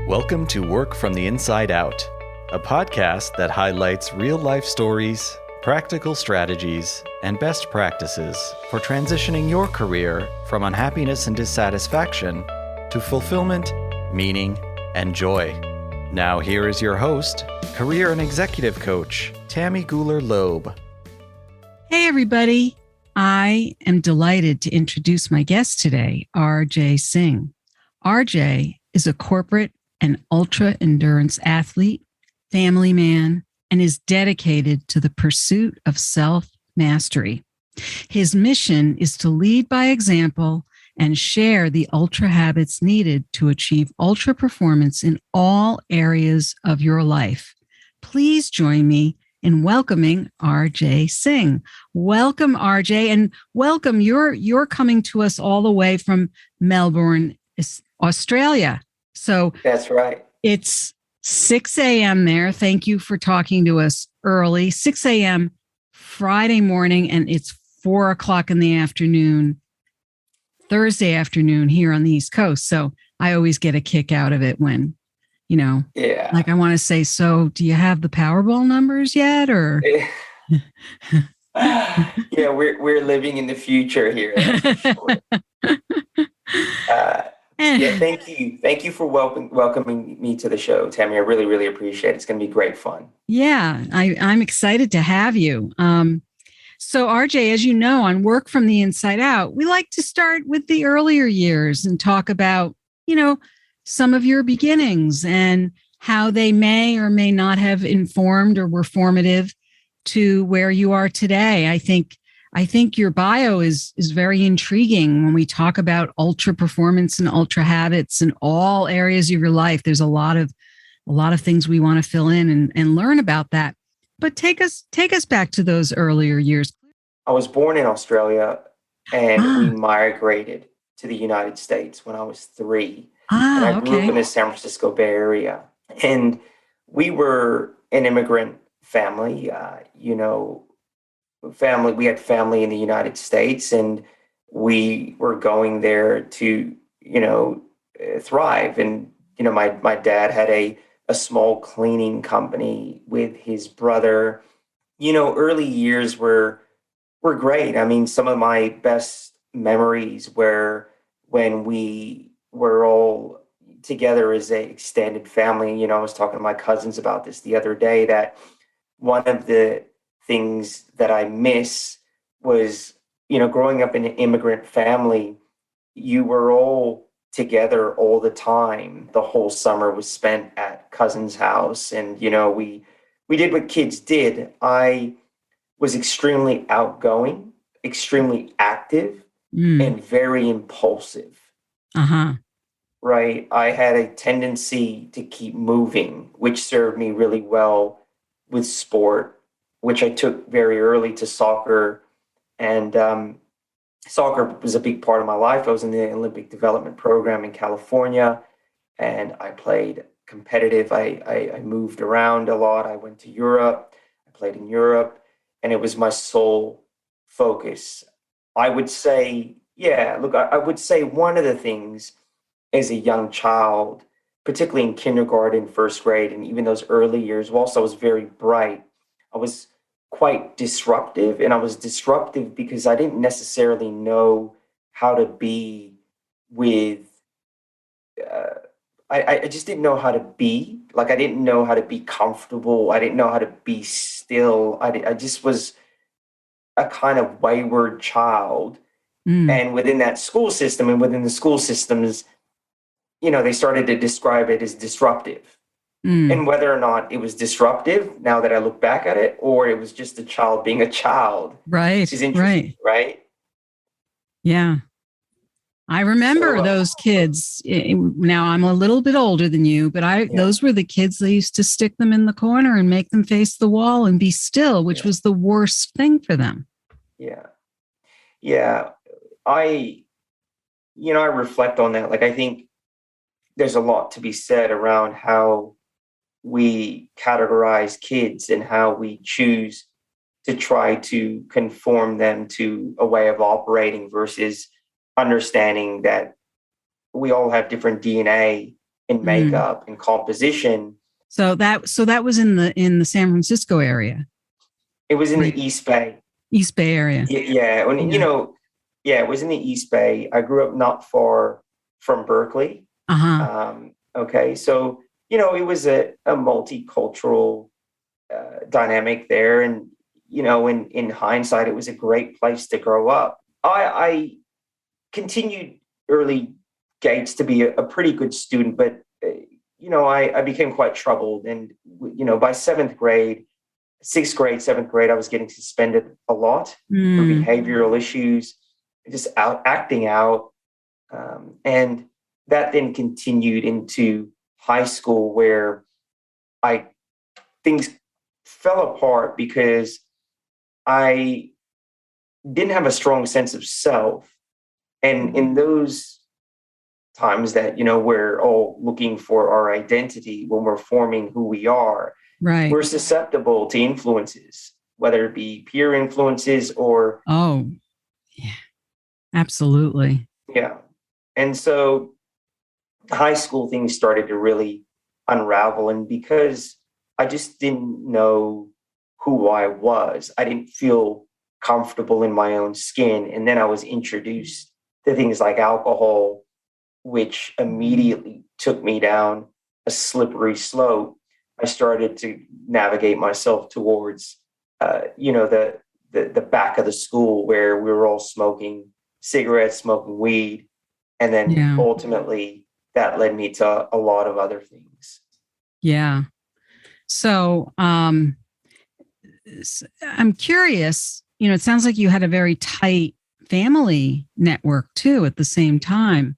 Welcome to Work from the Inside Out, a podcast that highlights real-life stories, practical strategies, and best practices for transitioning your career from unhappiness and dissatisfaction to fulfillment, meaning, and joy. Now here is your host, career and executive coach, Tammy Guler-Loeb. Hey everybody, I am delighted to introduce my guest today, RJ Singh. RJ is a corporate and ultra-endurance athlete, family man, and is dedicated to the pursuit of self-mastery. His mission is to lead by example and share the ultra habits needed to achieve ultra performance in all areas of your life. Please join me in welcoming RJ Singh. Welcome, RJ, and welcome. You're coming to us all the way from Melbourne, Australia. So that's right. It's 6 a.m. there. Thank you for talking to us early. 6 a.m. Friday morning, and it's 4 o'clock in the afternoon, Thursday afternoon here on the East Coast. So I always get a kick out of it when, like I want to say, so do you have the Powerball numbers yet? Or yeah, we're living in the future here. That's for sure. Thank you for welcoming me to the show, Tammy. I really, really appreciate it. It's going to be great fun. Yeah, I'm excited to have you. So RJ, as you know, on Work from the Inside Out, we like to start with the earlier years and talk about, some of your beginnings and how they may or may not have informed or were formative to where you are today. I think your bio is very intriguing when we talk about ultra performance and ultra habits in all areas of your life. There's a lot of things we want to fill in and learn about that. But take us back to those earlier years. I was born in Australia and we migrated to the United States when I was 3. And I grew up in the San Francisco Bay Area. And we were an immigrant family, we had family in the United States, and we were going there to, thrive. And, my dad had a small cleaning company with his brother. Early years were great. I mean, some of my best memories were when we were all together as a extended family. I was talking to my cousins about this the other day, that one of the things that I miss was, growing up in an immigrant family, you were all together all the time. The whole summer was spent at cousin's house. And, we did what kids did. I was extremely outgoing, extremely active, and very impulsive. Right. I had a tendency to keep moving, which served me really well with sport, which I took very early to soccer. And soccer was a big part of my life. I was in the Olympic development program in California, and I played competitive. I moved around a lot. I went to Europe. I played in Europe, and it was my sole focus. I would say, I would say one of the things as a young child, particularly in kindergarten, first grade, and even those early years, whilst I was very bright, I was quite disruptive. And I was disruptive because I didn't necessarily know how to be with, I just didn't know how to be. Like, I didn't know how to be comfortable. I didn't know how to be still. I just was a kind of wayward child. And within that school system and within the school systems, they started to describe it as disruptive. And whether or not it was disruptive, now that I look back at it, or it was just a child being a child. Right. Is interesting, right? Yeah. I remember those kids. Now I'm a little bit older than you, but those were the kids that used to stick them in the corner and make them face the wall and be still, which was the worst thing for them. Yeah. Yeah. I reflect on that. Like, I think there's a lot to be said around how we categorize kids and how we choose to try to conform them to a way of operating versus understanding that we all have different DNA in makeup and composition. So that was in the San Francisco area. It was in the East Bay. East Bay area. Yeah. It was in the East Bay. I grew up not far from Berkeley. Okay. So, it was a multicultural dynamic there. And, in hindsight, it was a great place to grow up. I continued early gates to be a pretty good student, but, I became quite troubled. And, by sixth grade, 7th grade, I was getting suspended a lot for behavioral issues, just acting out. And that then continued into high school, where things fell apart because I didn't have a strong sense of self. And in those times that, we're all looking for our identity when we're forming who we are, right, we're susceptible to influences, whether it be peer influences or... Oh, yeah, absolutely. Yeah. And so high school things started to really unravel. And because I just didn't know who I was, I didn't feel comfortable in my own skin. And then I was introduced to things like alcohol, which immediately took me down a slippery slope. I started to navigate myself towards, the back of the school, where we were all smoking cigarettes, smoking weed. And then ultimately that led me to a lot of other things. Yeah. So I'm curious, it sounds like you had a very tight family network too at the same time.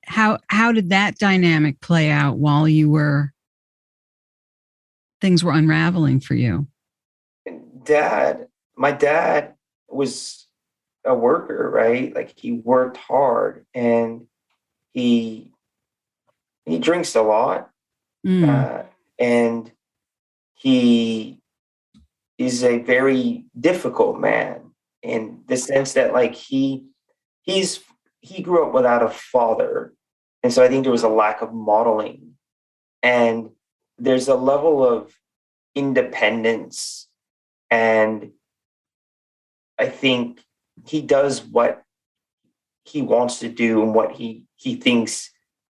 How did that dynamic play out while things were unraveling for you? My dad was a worker, right? Like, he worked hard, and he drinks a lot. And he is a very difficult man, in the sense that, like, he grew up without a father. And so I think there was a lack of modeling, and there's a level of independence. And I think he does what he wants to do and what he thinks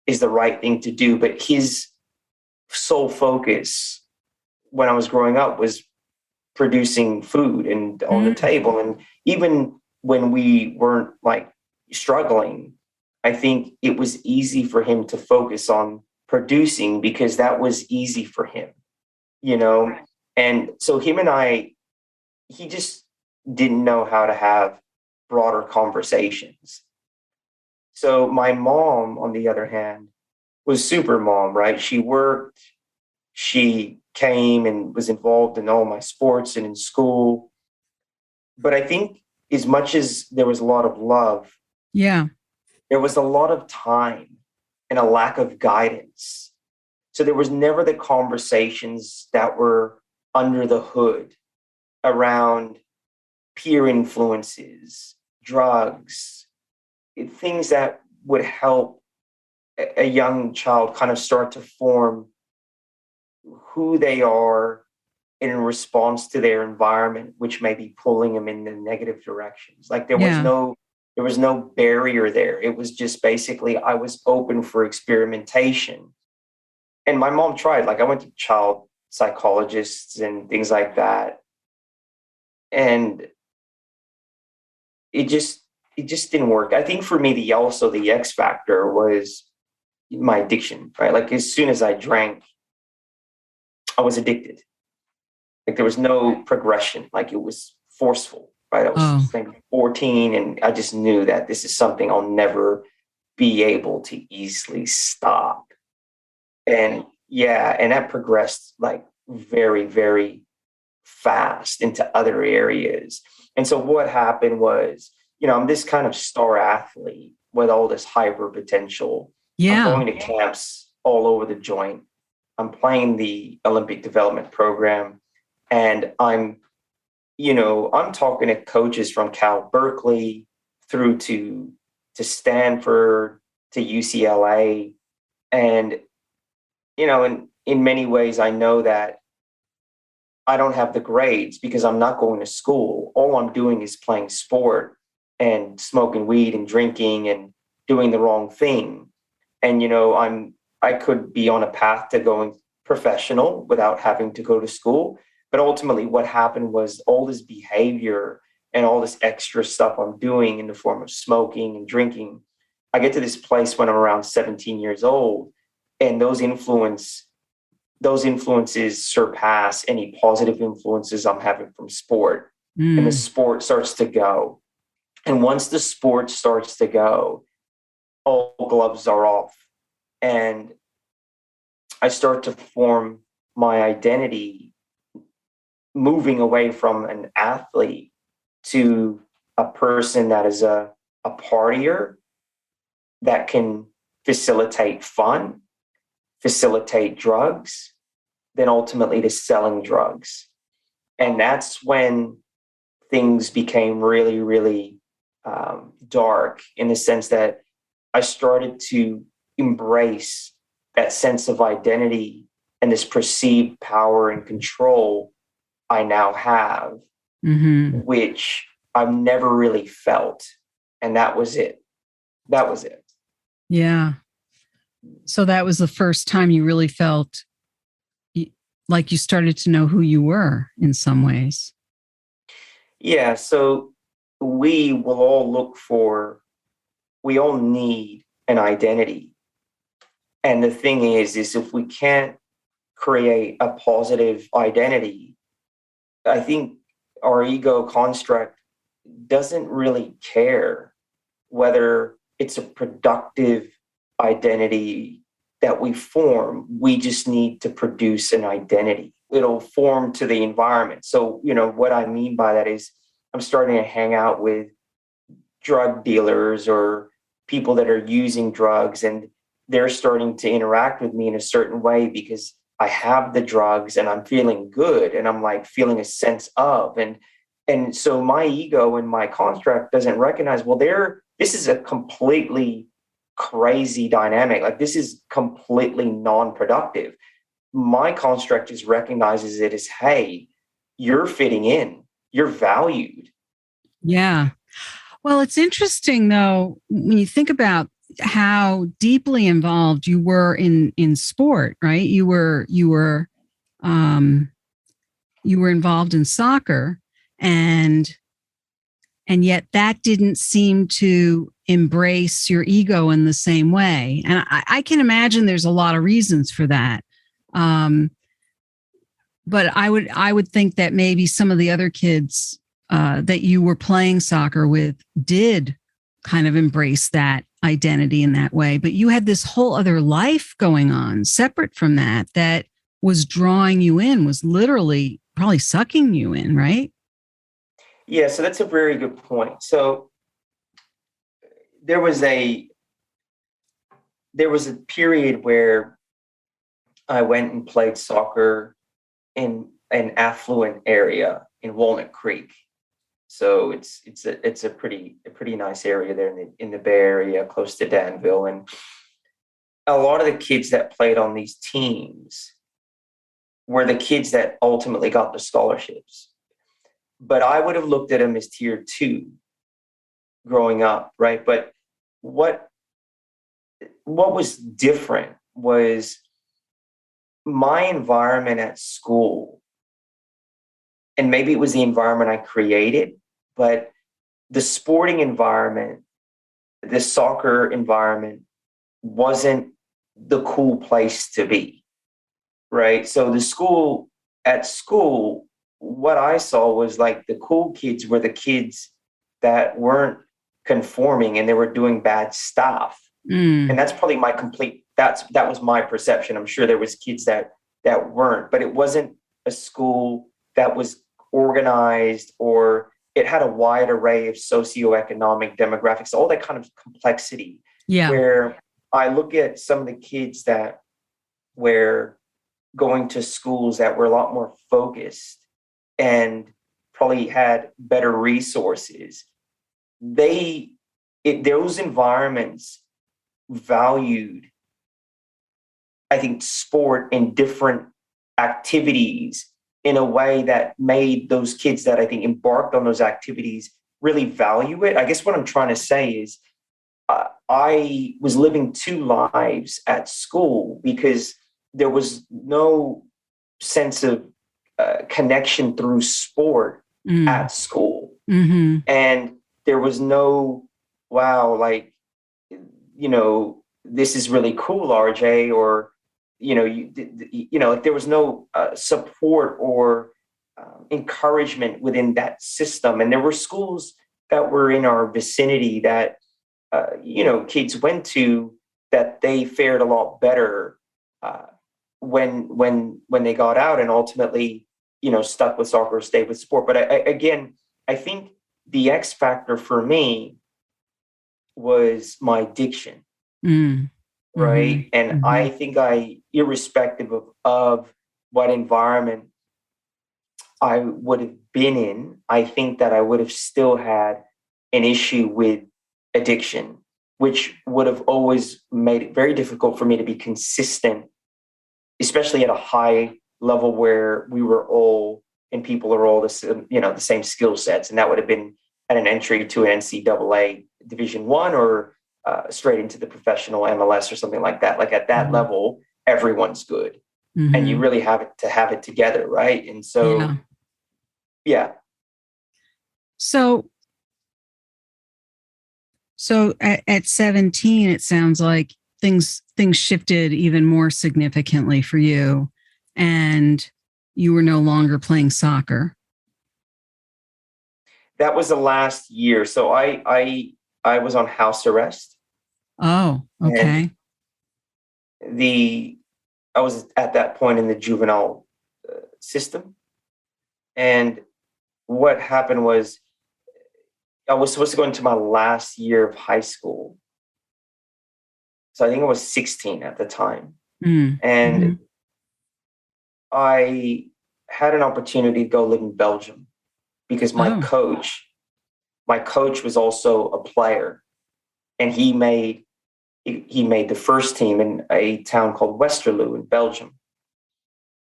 is the right thing to do. But his sole focus when I was growing up was producing food and on the table. And even when we weren't, like, struggling, I think it was easy for him to focus on producing because that was easy for him, And so him and he just didn't know how to have broader conversations. So my mom, on the other hand, was super mom, right? She worked, she came and was involved in all my sports and in school. But I think as much as there was a lot of love, there was a lot of time and a lack of guidance. So there was never the conversations that were under the hood around peer influences, drugs, things that would help a young child kind of start to form who they are in response to their environment, which may be pulling them in the negative directions. Like, there was no barrier there. It was just basically, I was open for experimentation. And my mom tried, like, I went to child psychologists and things like that. And it just didn't work. I think for me, the X factor was my addiction, right? Like, as soon as I drank, I was addicted. Like, there was no progression. Like, it was forceful, right? I was like 14, and I just knew that this is something I'll never be able to easily stop. And that progressed, like, very, very fast into other areas. And so what happened was, I'm this kind of star athlete with all this hyper potential. I'm going to camps all over the joint. I'm playing the Olympic development program, and I'm talking to coaches from Cal Berkeley through to Stanford, to UCLA. And, in many ways, I know that I don't have the grades because I'm not going to school. All I'm doing is playing sport and smoking weed and drinking and doing the wrong thing. And, I could be on a path to going professional without having to go to school. But ultimately what happened was all this behavior and all this extra stuff I'm doing in the form of smoking and drinking. I get to this place when I'm around 17 years old, and those influences surpass any positive influences I'm having from sport. And the sport starts to go. And once the sport starts to go, all gloves are off. And I start to form my identity, moving away from an athlete to a person that is a partier that can facilitate fun, facilitate drugs, then ultimately to selling drugs. And that's when things became really, really dark, in the sense that I started to embrace that sense of identity and this perceived power and control I now have, which I've never really felt. And that was it. That was it. Yeah. So that was the first time you really felt like you started to know who you were in some ways. Yeah. So we all need an identity. And the thing is if we can't create a positive identity, I think our ego construct doesn't really care whether it's a productive identity that we form. We just need to produce an identity. It'll form to the environment. So, what I mean by that is I'm starting to hang out with drug dealers or people that are using drugs, and they're starting to interact with me in a certain way because I have the drugs and I'm feeling good and I'm like feeling a sense of, and so my ego and my construct doesn't recognize, this is a completely crazy dynamic. Like, this is completely non-productive. My construct just recognizes it as, hey, you're fitting in, you're valued. Yeah. Well, it's interesting though, when you think about how deeply involved you were in sport, right? You were involved in soccer, and yet that didn't seem to embrace your ego in the same way. And I can imagine there's a lot of reasons for that. But I would think that maybe some of the other kids that you were playing soccer with did kind of embrace that identity in that way. But you had this whole other life going on separate from that was drawing you in, was literally probably sucking you in, right? Yeah, so that's a very good point. So there was a period where I went and played soccer in an affluent area in Walnut Creek. So it's a pretty nice area there in the Bay Area, close to Danville. And a lot of the kids that played on these teams were the kids that ultimately got the scholarships. But I would have looked at them as tier 2 growing up, right? But what was different was my environment at school. And maybe it was the environment I created, but the sporting environment, the soccer environment wasn't the cool place to be, right? So at school, what I saw was like the cool kids were the kids that weren't conforming and they were doing bad stuff. And that's probably that was my perception. I'm sure there was kids that weren't, but it wasn't a school that was organized, or it had a wide array of socioeconomic demographics, all that kind of complexity. Yeah. Where I look at some of the kids that were going to schools that were a lot more focused and probably had better resources. Those environments valued, I think, sport and different activities in a way that made those kids that I think embarked on those activities really value it. I guess what I'm trying to say is I was living two lives at school because there was no sense of connection through sport at school. Mm-hmm. And there was no, wow, like, this is really cool, RJ, or, like there was no support or encouragement within that system. And there were schools that were in our vicinity that, kids went to that they fared a lot better when they got out and ultimately, stuck with soccer or stayed with sport. But I think the X factor for me was my addiction, right? And I think irrespective of what environment I would have been in, I think that I would have still had an issue with addiction, which would have always made it very difficult for me to be consistent, especially at a high level where we were all and people are all the same skill sets, and that would have been at an entry to an NCAA Division I or straight into the professional MLS or something like that. Like at that level, everyone's good, and you really have it together, right? And so, yeah. So at 17, it sounds like things shifted even more significantly for you, and you were no longer playing soccer. That was the last year. So I was on house arrest. Oh, okay. I was at that point in the juvenile system, and what happened was I was supposed to go into my last year of high school. So I think I was 16 at the time. And I had an opportunity to go live in Belgium because my coach was also a player, and he made the first team in a town called Westerlo in Belgium,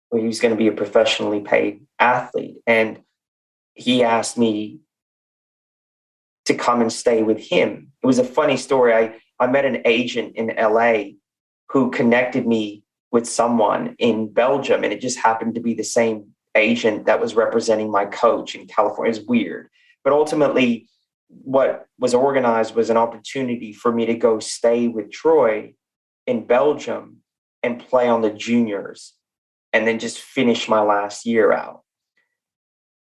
where he was going to be a professionally paid athlete. And he asked me to come and stay with him. It was a funny story. I met an agent in LA who connected me with someone in Belgium, and it just happened to be the same agent that was representing my coach in California. It was weird. But ultimately, what was organized was an opportunity for me to go stay with Troy in Belgium and play on the juniors and then just finish my last year out.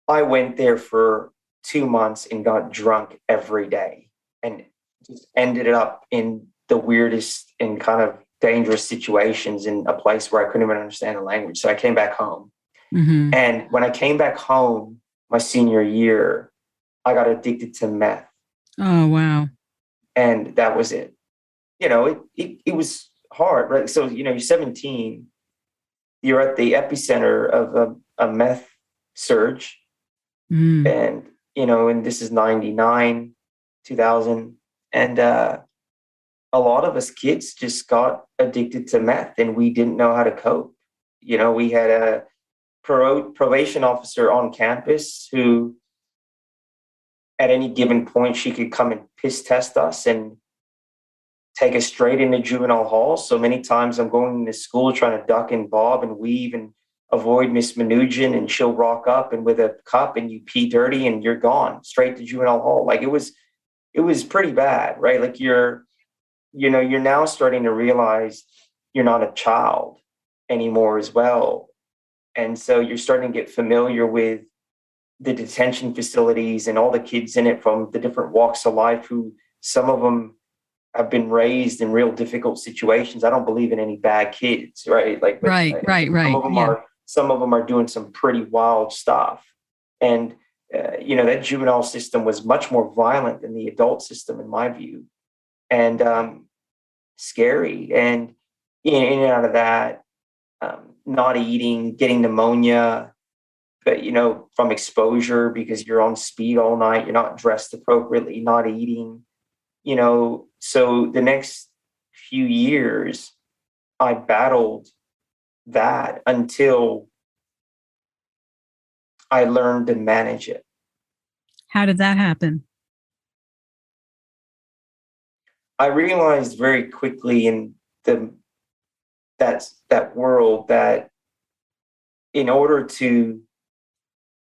I went there for 2 months and got drunk every day and just ended up in the weirdest and kind of dangerous situations in a place where I couldn't even understand the language. So I came back home. And when I came back home my senior year, I got addicted to meth. Oh, wow. And that was it. It was hard, right? So, you're 17, you're at the epicenter of a meth surge. And, and this is 99, 2000. And a lot of us kids just got addicted to meth, and we didn't know how to cope. We had a probation officer on campus who, at any given point, she could come and piss test us and take us straight into juvenile hall. So many times I'm going to school trying to duck and bob and weave and avoid Miss Manoogian, and she'll rock up and with a cup and you pee dirty and you're gone straight to juvenile hall. Like it was pretty bad, right? Like you're now starting to realize you're not a child anymore as well. And so you're starting to get familiar with the detention facilities and all the kids in it from the different walks of life, who some of them have been raised in real difficult situations. I don't believe in any bad kids, right? Like, right. Some of them are doing some pretty wild stuff. And, that juvenile system was much more violent than the adult system, in my view, and scary. And in and out of that, not eating, getting pneumonia, but, from exposure because you're on speed all night, you're not dressed appropriately, not eating, so the next few years, I battled that until I learned to manage it. How did that happen? I realized very quickly in that world that in order to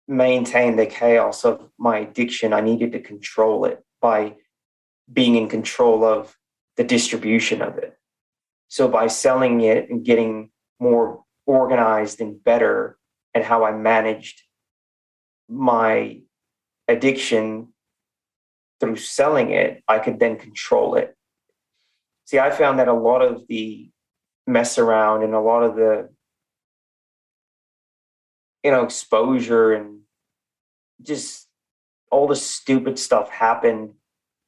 maintain the chaos of my addiction, I needed to control it by being in control of the distribution of it. So by selling it and getting more organized and better at how I managed my addiction through selling it, I could then control it. See, I found that a lot of the mess around and a lot of the, exposure and just all the stupid stuff happened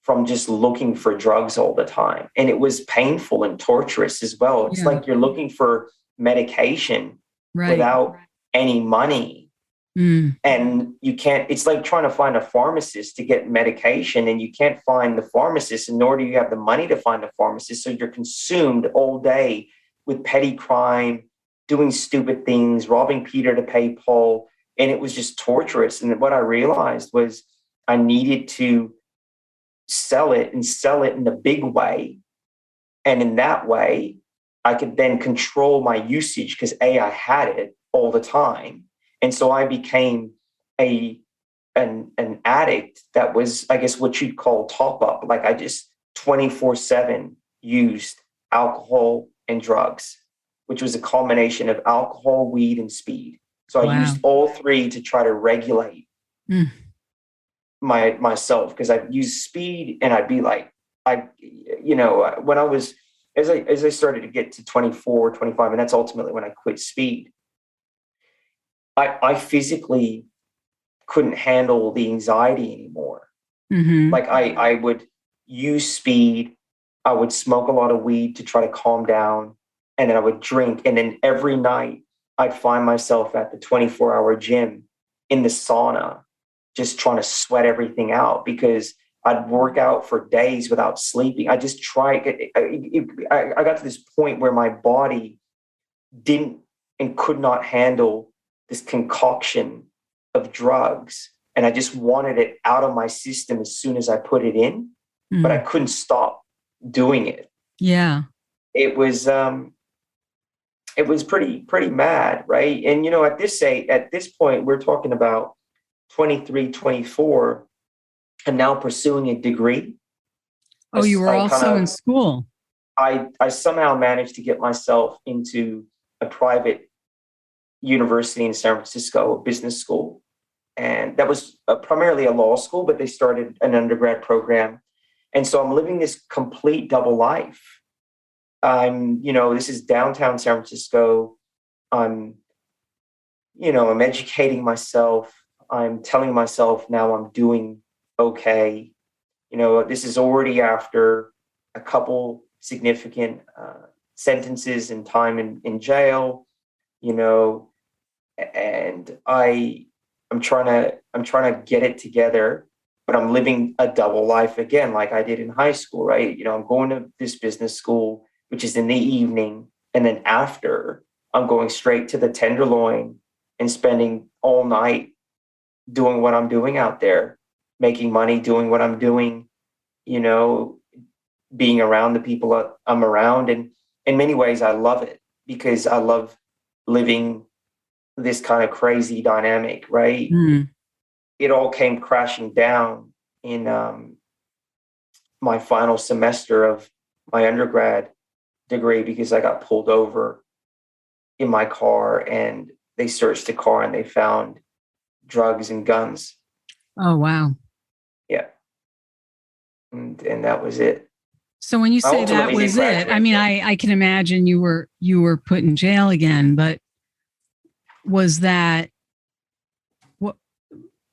from just looking for drugs all the time. And it was painful and torturous as well. It's like you're looking for medication without any money. And you can't, it's like trying to find a pharmacist to get medication, and you can't find the pharmacist, and nor do you have the money to find a pharmacist. So you're consumed all day with petty crime, doing stupid things, robbing Peter to pay Paul. And it was just torturous. And what I realized was I needed to sell it in a big way. And in that way, I could then control my usage because I had it all the time. And so I became an addict that was, I guess, what you'd call top up. Like I just 24/7 used alcohol and drugs, which was a combination of alcohol, weed, and speed. So I used all three to try to regulate myself, because I'd use speed and I'd be like, when I was, as I started to get to 24, 25, and that's ultimately when I quit speed, I physically couldn't handle the anxiety anymore. Like I would use speed, I would smoke a lot of weed to try to calm down, and then I would drink. And then every night I'd find myself at the 24-hour gym in the sauna, just trying to sweat everything out, because I'd work out for days without sleeping. I just tried. I got to this point where my body didn't and could not handle this concoction of drugs. And I just wanted it out of my system as soon as I put it in, but I couldn't stop doing it. Yeah. It was pretty mad. Right. And, at this point, we're talking about 23, 24, and now pursuing a degree. Oh, you were also in school. I somehow managed to get myself into a private university in San Francisco, a business school. And that was primarily a law school, but they started an undergrad program. And so I'm living this complete double life. This is downtown San Francisco. I'm educating myself. I'm telling myself now I'm doing okay. This is already after a couple significant sentences and time in jail, and I'm trying to get it together, but I'm living a double life again, like I did in high school, right? I'm going to this business school, which is in the evening. And then after, I'm going straight to the Tenderloin and spending all night doing what I'm doing out there, making money, doing what I'm doing, being around the people I'm around. And in many ways, I love it, because I love living this kind of crazy dynamic, right? It all came crashing down in my final semester of my undergrad degree, because I got pulled over in my car and they searched the car and they found drugs and guns. Oh, wow. Yeah. And that was it. So when you say that was it, I mean, I can imagine you were put in jail again, but was that what?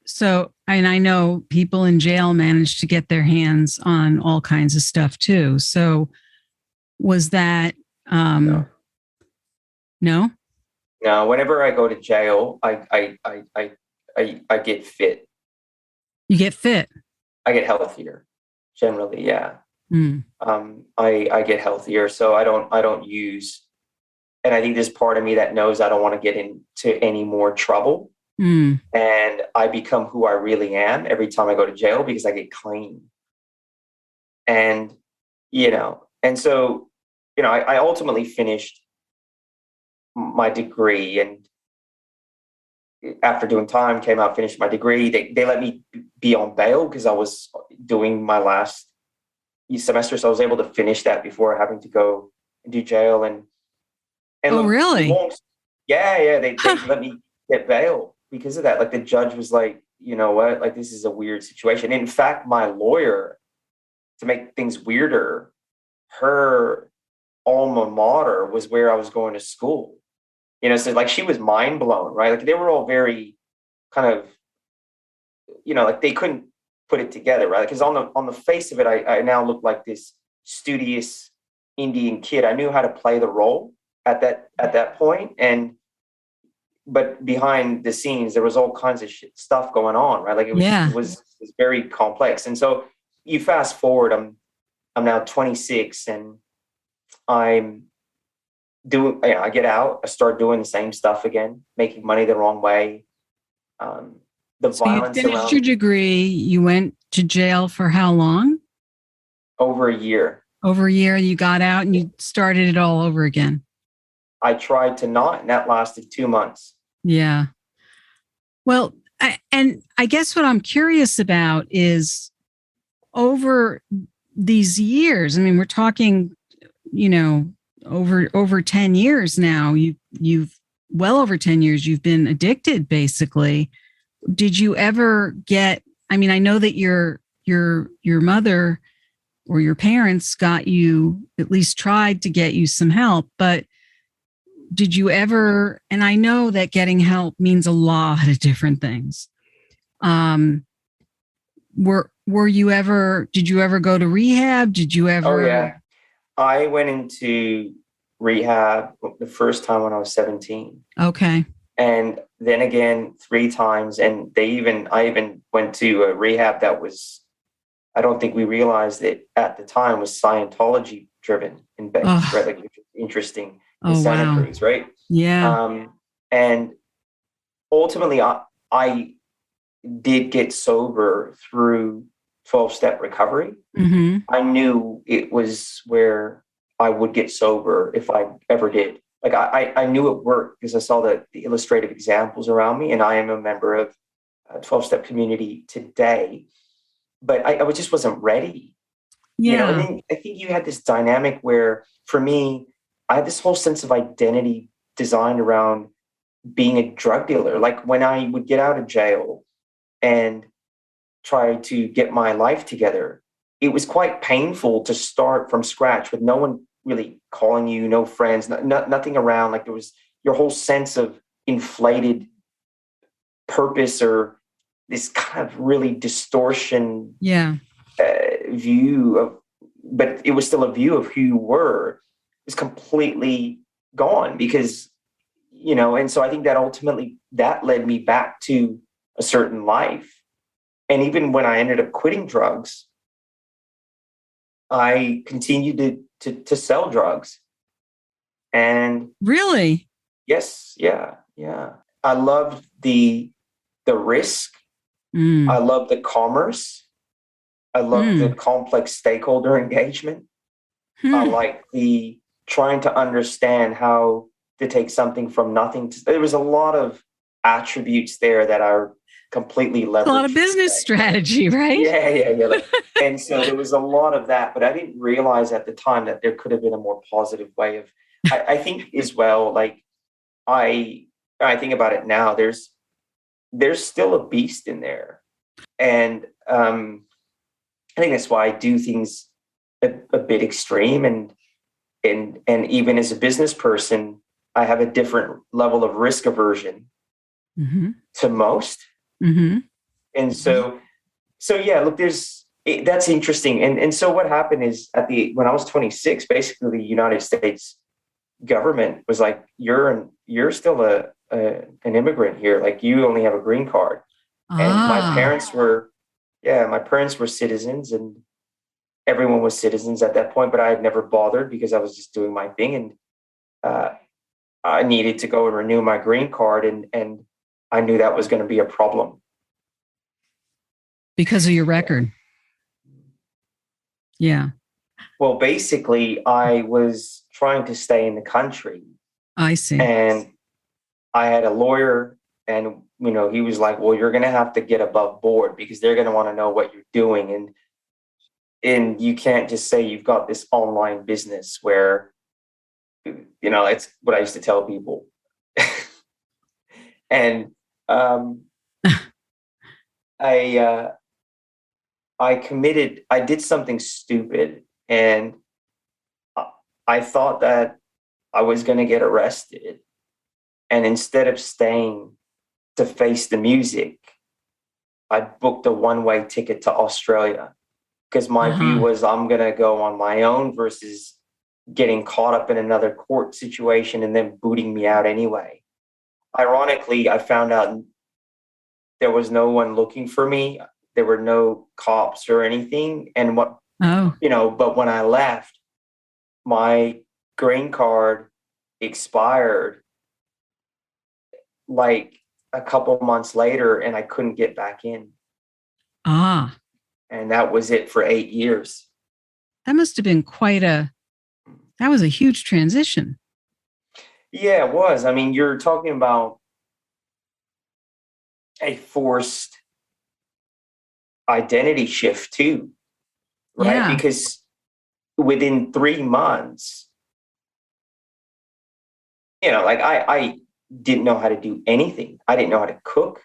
So, and I know people in jail manage to get their hands on all kinds of stuff too. So was that, no? No, whenever I go to jail, I get fit. You get fit. I get healthier generally. Yeah. Mm. I get healthier. So I don't use, and I think there's part of me that knows I don't want to get into any more trouble. Mm. And I become who I really am every time I go to jail because I get clean. And, and so, I ultimately finished my degree, and after doing time, came out, finished my degree. They let me be on bail because I was doing my last semester. So I was able to finish that before having to go and do jail. And Oh, look, really? yeah, they let me get bail because of that. Like the judge was like, you know what, like this is a weird situation. In fact, my lawyer, to make things weirder, her alma mater was where I was going to school. So like she was mind blown, right? Like they were all very kind of, like they couldn't put it together, right? Because on the face of it, I now look like this studious Indian kid. I knew how to play the role at that point, but behind the scenes, there was all kinds of stuff going on, right? Like it Yeah. was very complex. And so you fast forward, I'm now 26, and I'm I get out, I start doing the same stuff again, making money the wrong way. The So you violence finished your around degree. You went to jail for how long? over a year. Over a year. You got out and you started it all over again. I tried to not, and that lasted 2 months. Yeah. Well, I guess what I'm curious about is over these years. I mean, we're talking, over 10 years now. You've well over 10 years. You've been addicted, basically. Did you ever get? I mean, I know that your mother or your parents got you, at least tried to get you some help, but did you ever? And I know that getting help means a lot of different things. Were you ever? Did you ever go to rehab? Did you Oh ever? yeah, I went into rehab the first time when I was 17. Okay. And then again 3 times. And I even went to a rehab that was, I don't think we realized it at the time, was Scientology driven and based, right? Oh, Like interesting in oh Santa wow. Cruz, right? Yeah. And ultimately, I did get sober through 12-step recovery. Mm-hmm. I knew it was where I would get sober if I ever did. Like I knew it worked because I saw the illustrative examples around me, and I am a member of a 12-step community today. But I just wasn't ready, And Yeah. then I think you had this dynamic where, for me, I had this whole sense of identity designed around being a drug dealer. Like when I would get out of jail and try to get my life together, it was quite painful to start from scratch with no one really calling you, no friends, nothing around. Like there was your whole sense of inflated purpose, or this kind of really distortion Yeah. view of, but it was still a view of who you were, is completely gone because, and so I think that ultimately that led me back to a certain life. And even when I ended up quitting drugs, I continued to sell drugs. And Really? yes, yeah. I loved the risk. I Mm. loved the commerce. I loved the Mm. complex stakeholder engagement. I Hmm. like the trying to understand how to take something from nothing to, there was a lot of attributes there that are completely A lot of leveraged business today. strategy, right? Yeah. And so there was a lot of that, but I didn't realize at the time that there could have been a more positive way of, I think as well, like I think about it now, there's still a beast in there. And I think that's why I do things a bit extreme, and even as a business person, I have a different level of risk aversion Mm-hmm. to most. Mm-hmm. And so yeah, look, that's interesting. And so what happened is when I was 26, basically the United States government was like, you're still an immigrant here. Like you only have a green card. And Ah. my parents were citizens, everyone was citizens at that point, but I had never bothered because I was just doing my thing. And I needed to go and renew my green card. And I knew that was going to be a problem. Because of your record. Yeah. Well, basically, I was trying to stay in the country. I see. And I had a lawyer, and he was like, well, you're going to have to get above board because they're going to want to know what you're doing. And you can't just say you've got this online business where, it's what I used to tell people. And I did something stupid, and I thought that I was going to get arrested. And instead of staying to face the music, I booked a one-way ticket to Australia because my view was I'm going to go on my own versus getting caught up in another court situation and then booting me out anyway. Ironically, I found out there was no one looking for me. There were no cops or anything. And but when I left, my green card expired like a couple months later, and I couldn't get back in. And that was it for 8 years. That must have been that was a huge transition. Yeah, it was. I mean, you're talking about a forced identity shift too, right? Yeah. Because within 3 months, like I didn't know how to do anything. I didn't know how to cook.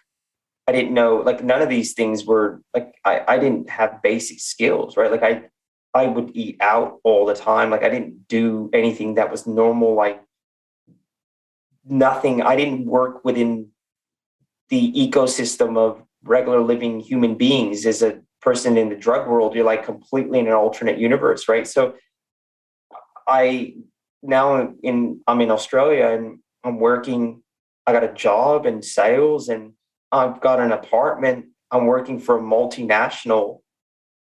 I didn't know, like, none of these things were like, I didn't have basic skills, right? Like I would eat out all the time. Like I didn't do anything that was normal, like nothing. I didn't work within the ecosystem of regular living human beings. As a person in the drug world, you're like completely in an alternate universe, right? So I'm in Australia, and I'm working. I got a job in sales, and I've got an apartment. I'm working for a multinational,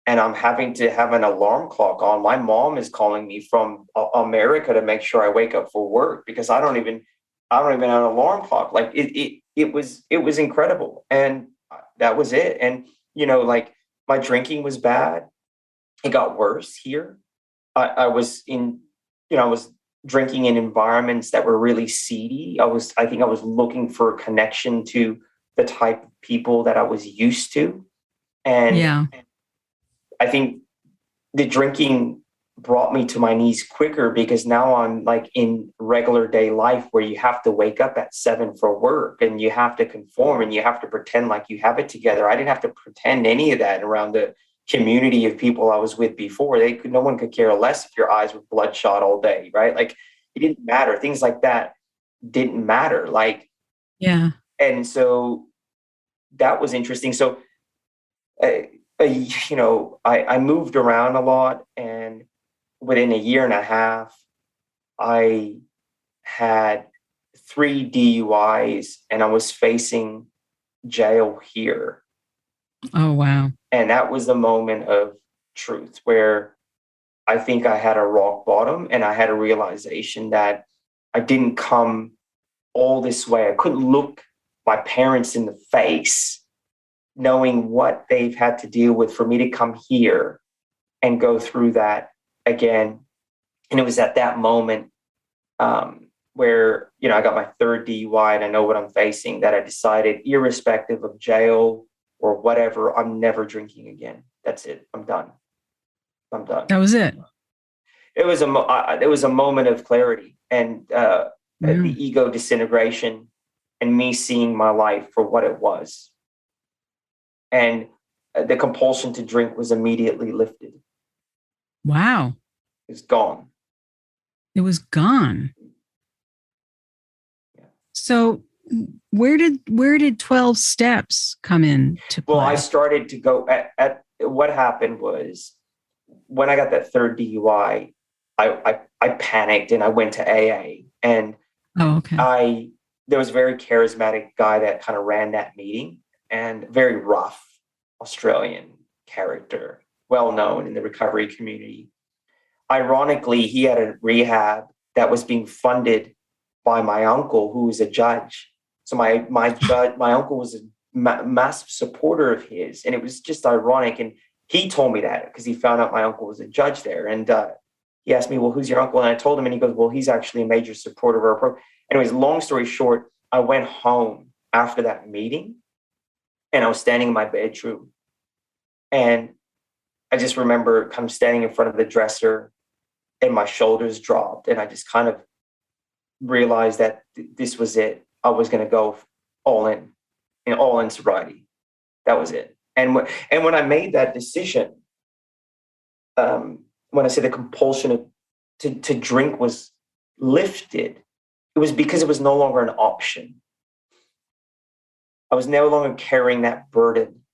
and I'm having to have an alarm clock on. My mom is calling me from America to make sure I wake up for work because I don't even have an alarm clock. Like it was incredible. And that was it. And, like my drinking was bad. It got worse here. I was drinking in environments that were really seedy. I think I was looking for a connection to the type of people that I was used to. And I think the drinking brought me to my knees quicker because now I'm like in regular day life where you have to wake up at 7 for work and you have to conform and you have to pretend like you have it together. I didn't have to pretend any of that around the community of people I was with before. No one could care less if your eyes were bloodshot all day, right? Like it didn't matter. Things like that didn't matter. And so that was interesting. So, I moved around a lot, and within a year and a half, I had 3 DUIs, and I was facing jail here. Oh, wow. And that was the moment of truth where I think I had a rock bottom, and I had a realization that I didn't come all this way. I couldn't look my parents in the face knowing what they've had to deal with for me to come here and go through that again. And it was at that moment where, I got my 3rd DUI and I know what I'm facing, that I decided, irrespective of jail or whatever, I'm never drinking again. That's it. I'm done. That was it. It was a moment of clarity and the ego disintegration and me seeing my life for what it was. And the compulsion to drink was immediately lifted. Wow. It was gone. It was gone. Yeah. So where did 12 steps come in to play? Well, I started to go at what happened was when I got that 3rd DUI, I panicked and I went to AA. And there was a very charismatic guy that kind of ran that meeting, and very rough Australian character. well known in the recovery community. Ironically, he had a rehab that was being funded by my uncle, who was a judge. So my uncle was a massive supporter of his, and it was just ironic. And he told me that because he found out my uncle was a judge there, and he asked me, "Well, who's your uncle?" And I told him, and he goes, "Well, he's actually a major supporter of our program." Anyways, long story short, I went home after that meeting, and I was standing in my bedroom, and I just remember kind of standing in front of the dresser, and my shoulders dropped, and I just kind of realized that this was it. I was going to go all in sobriety. That was it. And when I made that decision, when I say the compulsion to drink was lifted, it was because it was no longer an option. I was no longer carrying that burden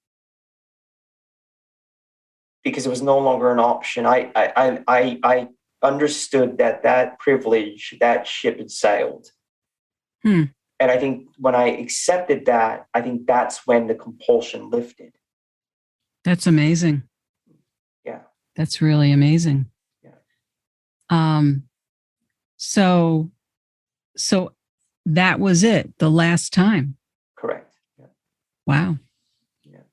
because it was no longer an option. I understood that privilege, that ship had sailed. And I think when I accepted that, I think that's when the compulsion lifted. That's amazing. Yeah. That's really amazing. Yeah. So that was it, the last time. Correct. Yeah. Wow. Yeah.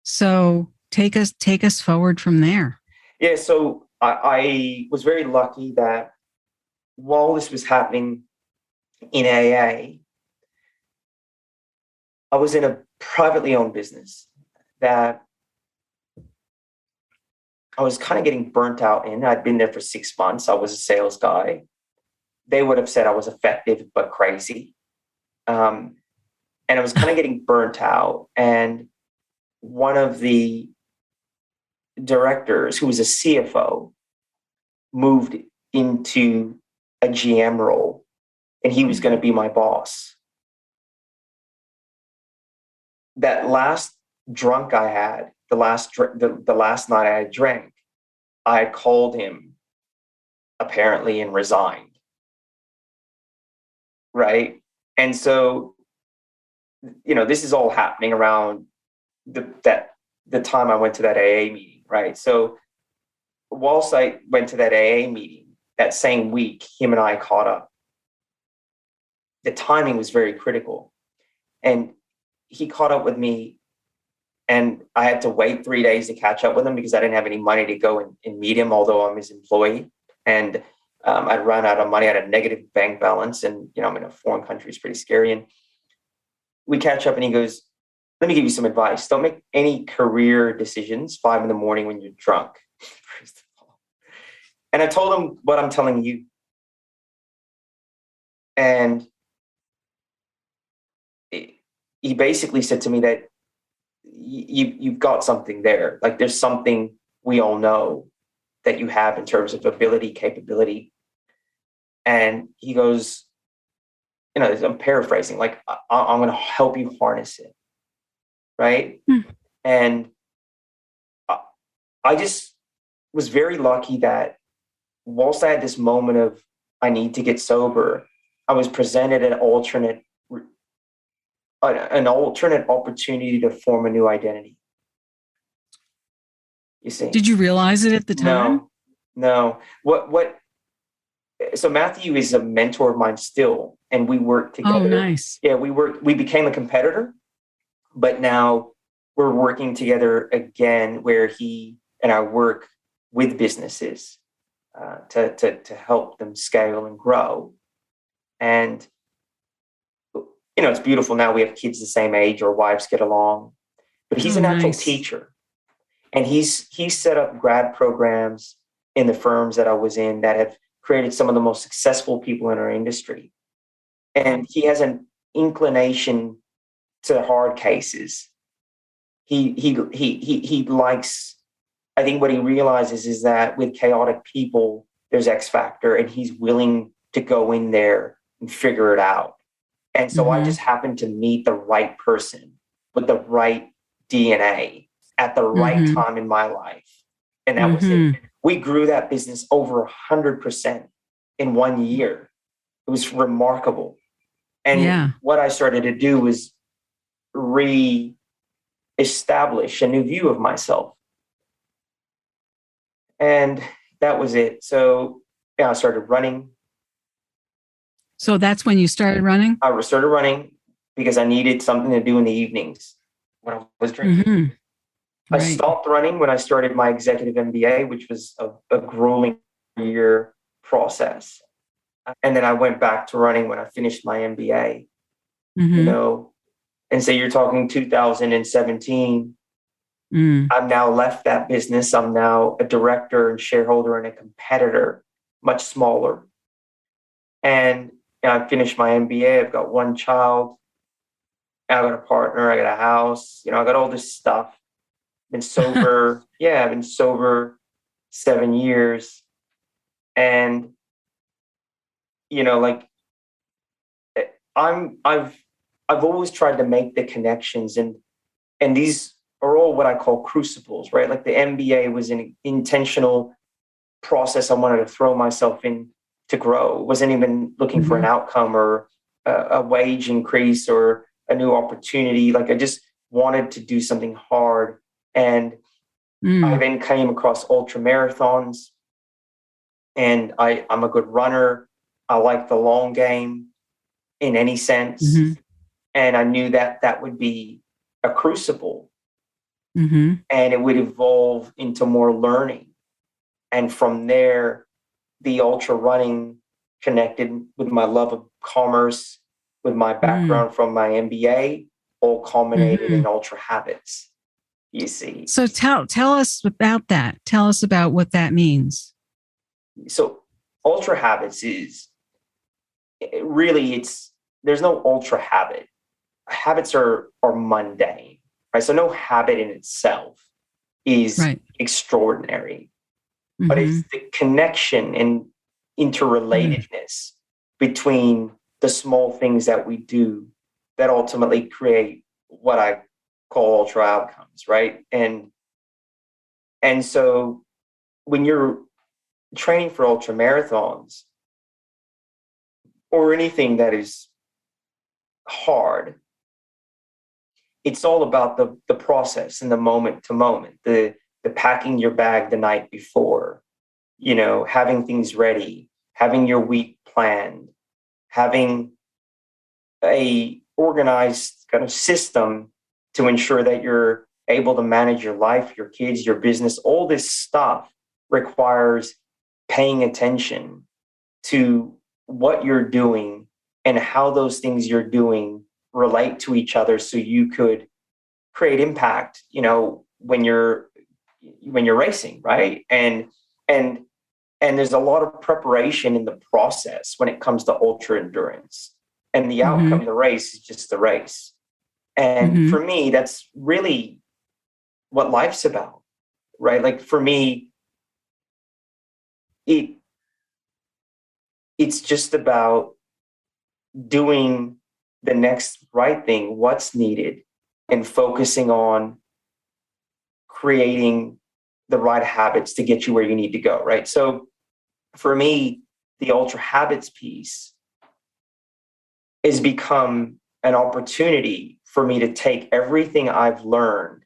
So take us forward from there. Yeah. So I was very lucky that while this was happening in AA, I was in a privately owned business that I was kind of getting burnt out in. I'd been there for 6 months. I was a sales guy. They would have said I was effective but crazy. And I was kind of getting burnt out. And one of the directors, who was a CFO, moved into a GM role, and he was going to be my boss. That last drunk I had, the last night I had drank, I called him apparently and resigned. Right. And so, this is all happening around the time I went to that AA meeting. Right. So whilst I went to that AA meeting, that same week, him and I caught up. The timing was very critical. And he caught up with me, and I had to wait 3 days to catch up with him because I didn't have any money to go and meet him, although I'm his employee. And I'd run out of money. I had a negative bank balance, and I'm in a foreign country. It's pretty scary. And we catch up, and he goes, "Let me give you some advice. Don't make any career decisions 5 a.m. when you're drunk." And I told him what I'm telling you. And he basically said to me that you've got something there. Like, there's something we all know that you have in terms of ability, capability. And he goes, I'm paraphrasing, like, I'm going to help you harness it. Right. And I just was very lucky that whilst I had this moment of, I need to get sober, I was presented an alternate opportunity to form a new identity. You see? Did you realize it at the time? No. So Matthew is a mentor of mine still, and we work together. Oh, nice. Yeah, we became a competitor, but now we're working together again, where he and I work with businesses to help them scale and grow. And it's beautiful now. We have kids the same age, our wives get along. But he's an actual teacher. And he's set up grad programs in the firms that I was in that have created some of the most successful people in our industry. And he has an inclination to hard cases. He likes, I think what he realizes is that with chaotic people, there's X factor, and he's willing to go in there and figure it out. And so I just happened to meet the right person with the right DNA at the right time in my life. And that was it. We grew that business over 100% in 1 year. It was remarkable. And what I started to do was re-establish a new view of myself. And that was it. So yeah, I started running. So that's when you started running? I started running because I needed something to do in the evenings when I was drinking. Mm-hmm. I Right. stopped running when I started my executive MBA, which was a grueling year process. And then I went back to running when I finished my MBA, Mm-hmm. And so you're talking 2017. Mm. I've now left that business. I'm now a director and shareholder in a competitor, much smaller. And I finished my MBA. I've got one child. I got a partner. I got a house. I got all this stuff. Been sober. Yeah, I've been sober 7 years. And, like I've always tried to make the connections, and these are all what I call crucibles, right? Like the MBA was an intentional process I wanted to throw myself in to grow. Wasn't even looking for an outcome or a wage increase or a new opportunity. Like I just wanted to do something hard. And I then came across ultra marathons, and I'm a good runner. I like the long game in any sense. And I knew that would be a crucible, and it would evolve into more learning. And from there, the ultra running connected with my love of commerce, with my background from my MBA, all culminated in Ultrahabits, you see. So tell us about that. Tell us about what that means. So Ultrahabits is really, there's no ultra habit. Habits are mundane, right? So no habit in itself is extraordinary, but it's the connection and interrelatedness between the small things that we do that ultimately create what I call ultra outcomes, right? And so when you're training for ultra marathons or anything that is hard, it's all about the process and the moment to moment, the packing your bag the night before, having things ready, having your week planned, having a organized kind of system to ensure that you're able to manage your life, your kids, your business. All this stuff requires paying attention to what you're doing and how those things you're doing relate to each other, so you could create impact, when you're racing, right? And there's a lot of preparation in the process when it comes to ultra endurance, and the outcome of the race is just the race. And for me, that's really what life's about, right? Like for me, it's just about doing the next right thing, what's needed, and focusing on creating the right habits to get you where you need to go, right? So for me, the ultra habits piece has become an opportunity for me to take everything I've learned,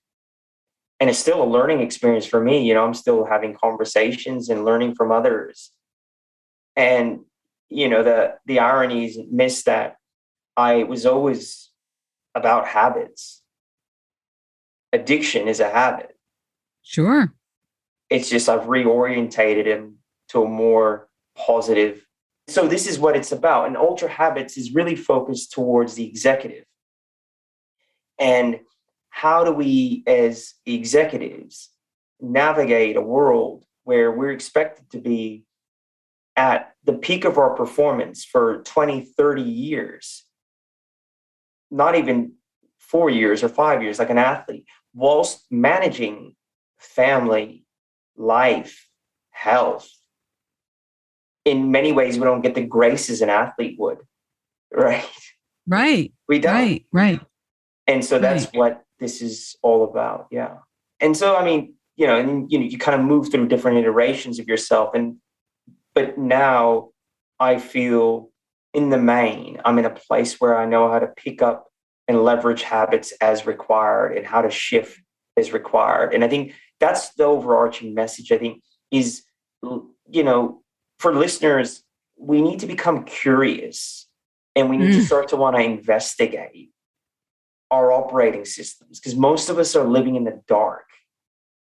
and it's still a learning experience for me. I'm still having conversations and learning from others. And, the irony is missed that I was always about habits. Addiction is a habit. Sure. It's just I've reorientated him to a more positive. So this is what it's about. And Ultra Habits is really focused towards the executive. And how do we, as executives, navigate a world where we're expected to be at the peak of our performance for 20, 30 years, not even 4 years or 5 years, like an athlete, whilst managing family, life, health. In many ways, we don't get the grace as an athlete would, right? Right. We don't. Right. And so that's what this is all about. Yeah. And so, you kind of move through different iterations of yourself. But now I feel in the main, I'm in a place where I know how to pick up and leverage habits as required and how to shift as required. And I think that's the overarching message. I think is, for listeners, we need to become curious, and we need to start to want to investigate our operating systems, because most of us are living in the dark.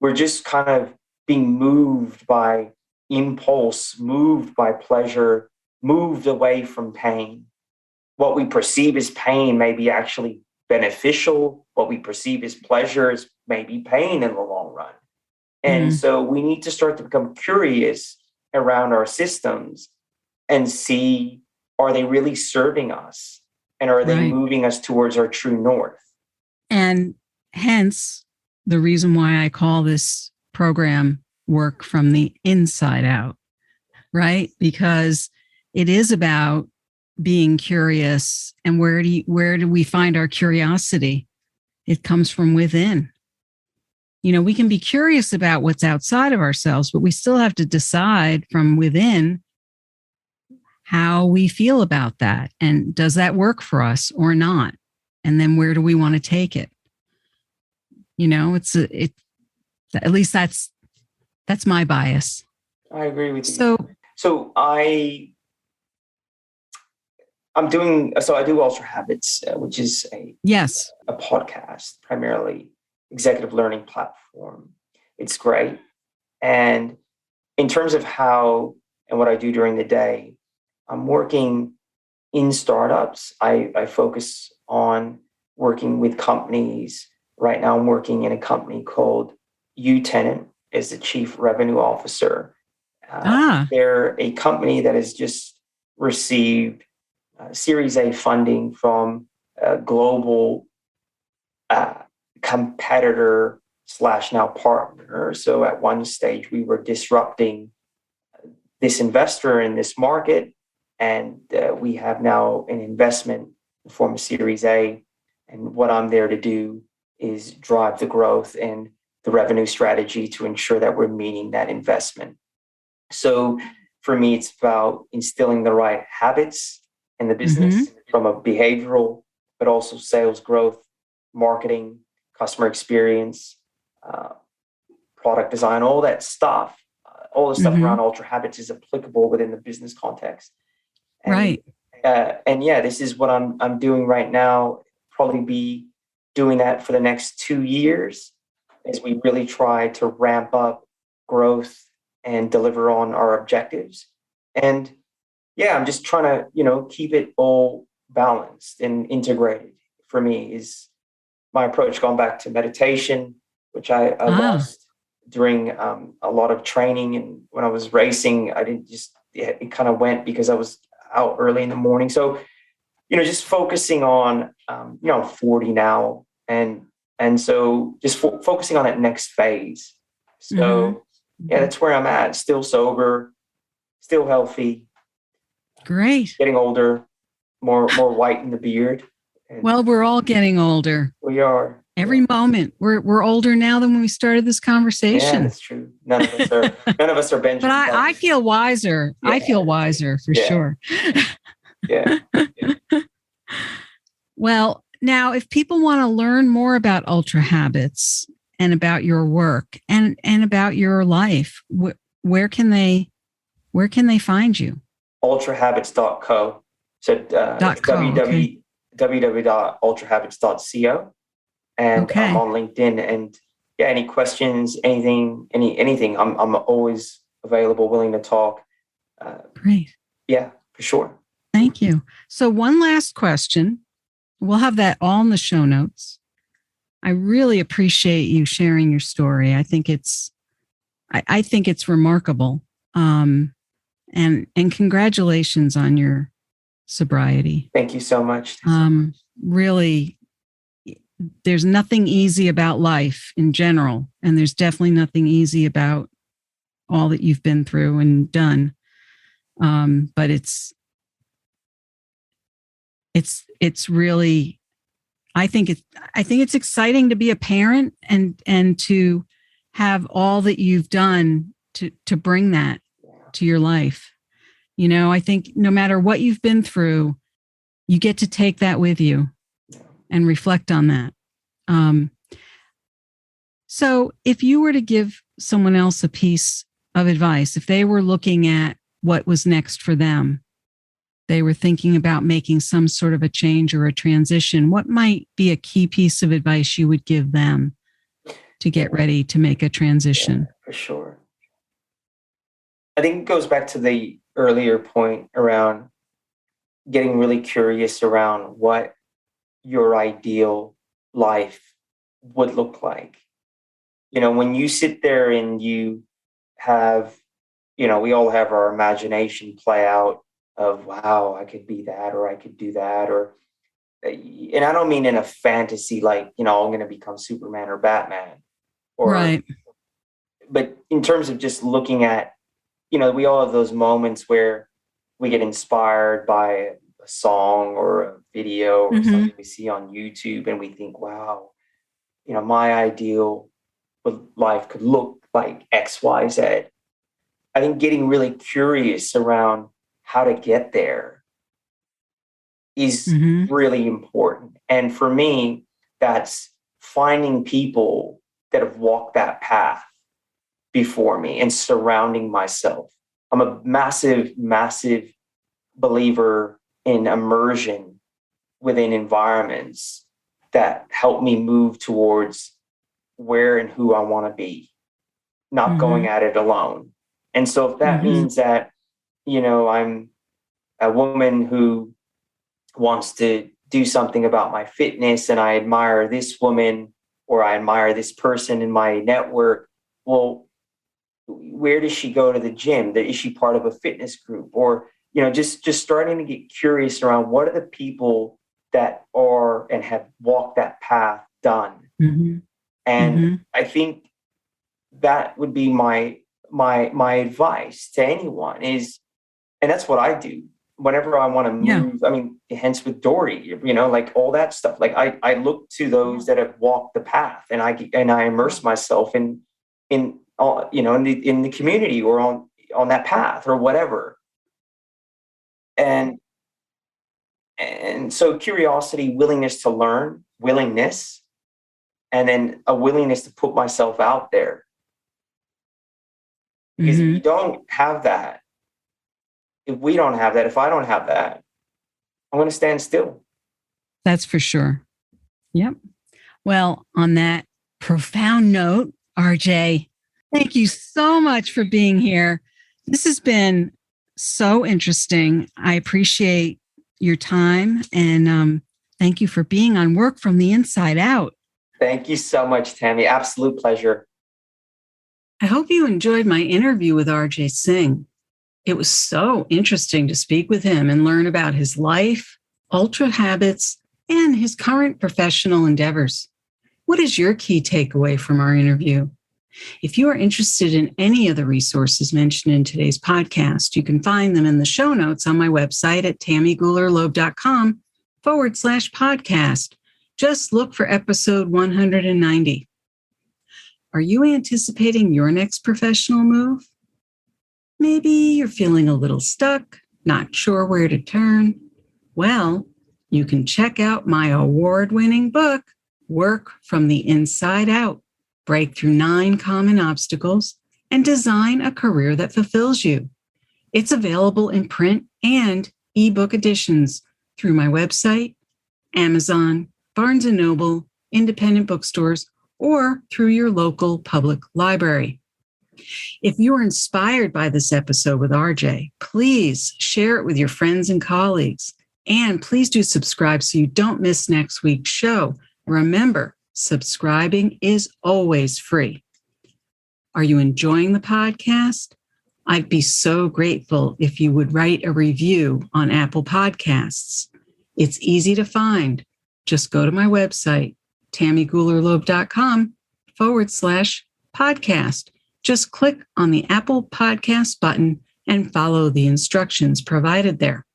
We're just kind of being moved by impulse, moved by pleasure, moved away from pain. What we perceive as pain may be actually beneficial. What we perceive as pleasure is maybe pain in the long run. And so we need to start to become curious around our systems and see, are they really serving us? And are they moving us towards our true north? And hence the reason why I call this program Work from the Inside Out, right? Because it is about being curious. And where do we find our curiosity? It comes from within. We can be curious about what's outside of ourselves, but we still have to decide from within how we feel about that. And does that work for us or not? And then where do we want to take it? At least that's my bias. I agree with you. So I do Ultrahabits, which is a podcast, primarily executive learning platform. It's great. And in terms of how and what I do during the day, I'm working in startups. I focus on working with companies. Right now, I'm working in a company called Tenant as the chief revenue officer. They're a company that has just received Series A funding from a global competitor / now partner. So at one stage, we were disrupting this investor in this market, and we have now an investment in the form of Series A. And what I'm there to do is drive the growth and the revenue strategy to ensure that we're meeting that investment. So for me, it's about instilling the right habits in the business from a behavioral, but also sales growth, marketing, customer experience, product design, all that stuff. All the stuff around Ultrahabits is applicable within the business context. And, this is what I'm doing right now. Probably be doing that for the next 2 years as we really try to ramp up growth and deliver on our objectives. And I'm just trying to, keep it all balanced and integrated. For me is my approach, going back to meditation, which I lost during a lot of training. And when I was racing, it kind of went because I was out early in the morning. So, just focusing on, 40 now. And so just focusing on that next phase. So that's where I'm at. Still sober, still healthy. Great. Getting older, more white in the beard. Well, we're all getting older. We are. Every moment. We're older now than when we started this conversation. Yeah, that's true. None of us are Benjamin. But I feel wiser. Yeah. I feel wiser for sure. Yeah. Well, now if people want to learn more about Ultrahabits and about your work and about your life, where can they find you? Ultrahabits.co. So www.ultrahabits.co. And I'm on LinkedIn. And any questions, anything, I'm always available, willing to talk. Great. Yeah, for sure. Thank you. So one last question. We'll have that all in the show notes. I really appreciate you sharing your story. I think it's remarkable. And congratulations on your sobriety. Thank you so much. Really, there's nothing easy about life in general, and there's definitely nothing easy about all that you've been through and done. But it's really, I think it's exciting to be a parent and to have all that you've done to bring that to your life. I think no matter what you've been through, you get to take that with you and reflect on that. So if you were to give someone else a piece of advice, if they were looking at what was next for them, they were thinking about making some sort of a change or a transition, what might be a key piece of advice you would give them to get ready to make a transition? Yeah, for sure. I think it goes back to the earlier point around getting really curious around what your ideal life would look like. When you sit there and you have, we all have our imagination play out of, wow, I could be that, or I could do that, and I don't mean in a fantasy, like, I'm going to become Superman or Batman, Right. But in terms of just looking at, we all have those moments where we get inspired by a song or a video or something we see on YouTube, and we think, wow, my ideal life could look like X, Y, Z. I think getting really curious around how to get there is really important. And for me, that's finding people that have walked that path before me and surrounding myself. I'm a massive, massive believer in immersion within environments that help me move towards where and who I want to be, not going at it alone. And so if that means that, I'm a woman who wants to do something about my fitness and I admire this woman or I admire this person in my network, well, where does she go to the gym? Is she part of a fitness group? Or, just starting to get curious around what are the people that are and have walked that path done. And I think that would be my advice to anyone is, and that's what I do whenever I want to move. I mean, hence with Dory, like all that stuff. Like I look to those that have walked the path, and I immerse myself in the community or on that path or whatever. And so curiosity, willingness to learn, and then a willingness to put myself out there. Because if you don't have that, if we don't have that, if I don't have that, I'm going to stand still. That's for sure. Yep. Well, on that profound note, RJ, thank you so much for being here. This has been so interesting. I appreciate your time, and thank you for being on Work from the Inside Out. Thank you so much, Tammy. Absolute pleasure. I hope you enjoyed my interview with RJ Singh. It was so interesting to speak with him and learn about his life, Ultrahabits, and his current professional endeavors. What is your key takeaway from our interview? If you are interested in any of the resources mentioned in today's podcast, you can find them in the show notes on my website at tammygoulerloeb.com/podcast. Just look for episode 190. Are you anticipating your next professional move? Maybe you're feeling a little stuck, not sure where to turn. Well, you can check out my award-winning book, Work from the Inside Out. Break through 9 common obstacles and design a career that fulfills you. It's available in print and ebook editions through my website, Amazon, Barnes & Noble, independent bookstores, or through your local public library. If you are inspired by this episode with RJ, please share it with your friends and colleagues. And please do subscribe so you don't miss next week's show. Remember, subscribing is always free. Are you enjoying the podcast? I'd be so grateful if you would write a review on Apple Podcasts. It's easy to find. Just go to my website, tammygoulerloeb.com/podcast. Just click on the Apple Podcast button and follow the instructions provided there.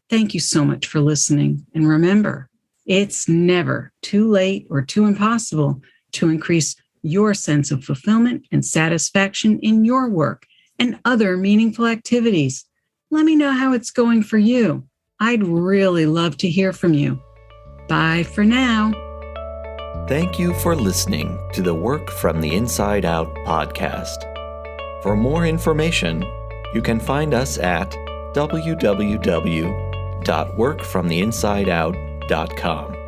Thank you so much for listening. And remember, it's never too late or too impossible to increase your sense of fulfillment and satisfaction in your work and other meaningful activities. Let me know how it's going for you. I'd really love to hear from you. Bye for now. Thank you for listening to the Work from the Inside Out podcast. For more information, you can find us at www.workfromtheinsideout.com.